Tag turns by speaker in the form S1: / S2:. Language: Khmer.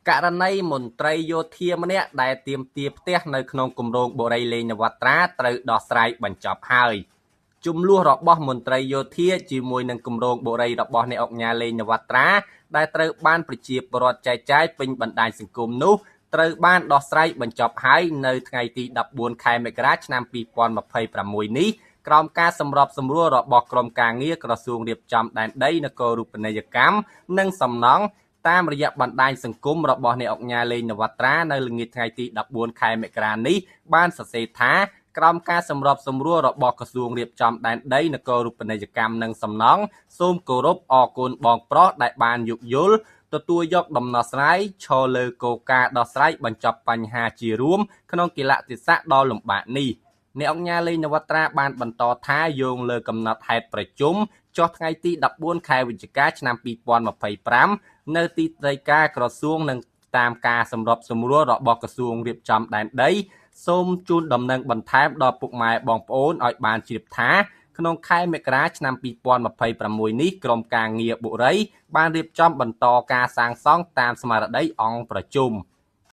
S1: ករណីមន្ត្រីយោធាម្នាក់ដែលទាមទារផ្ទះនៅក្នុងគម្រោងបុរីលេងនវត្រាត្រូវដោះស្រាយបញ្ចប់ហើយជម្លោះរបស់មន្ត្រីយោធាជាមួយនឹងគម្រោងបុរីរបស់អ្នកអង្គការលេងនវត្រាដែលត្រូវបានប្រជាពលរដ្ឋចែកចាយពេញបណ្ដាញសង្គមនោះត្រូវបានដោះស្រាយបញ្ចប់ហើយនៅថ្ងៃទី14ខែមករាឆ្នាំ2026នេះក្រោមការសម្របសម្រួលរបស់ក្រុមការងារក្រសួងរៀបចំដែនដីនគររូបនីយកម្មនិងសំណង់តាមរយៈបណ្ដាញសង្គមរបស់អ្នកអង្គការលេងនវត្រានៅល្ងាចថ្ងៃទី14ខែមករានេះបានសរសេរថាក្រោមការសម្របសម្រួលរបស់ក្រសួងរៀបចំដែនដីនគររូបនីយកម្មនិងសំណង់សូមគោរពអរគុណបងប្រុសដែលបានយោគយល់ទទួលយកដំណោះស្រាយឈរលើគោលការណ៍ដោះស្រាយបញ្ចប់បញ្ហាជារួមក្នុងកេលៈទេសៈដ៏លំបាកនេះអ្នកអង្គការលេងនវត្រាបានបន្តថាយោងលើកំណត់ហេតុប្រជុំចុះថ្ងៃទី14ខែវិច្ឆិកាឆ្នាំ2025នៅទីត្រីការក្រសួងនិងតាមការសម្របសម្រួលរបស់ក្រសួងរៀបចំដែនដីសូមជូនដំណឹងបន្ថែមដល់ពុកម៉ែបងប្អូនឲ្យបានជ្រាបថាក្នុងខែមករាឆ្នាំ2026នេះក្រុមការងារបុរីបានរៀបចំបន្តការសាងសង់តាមស្មារតីអង្គប្រជុំ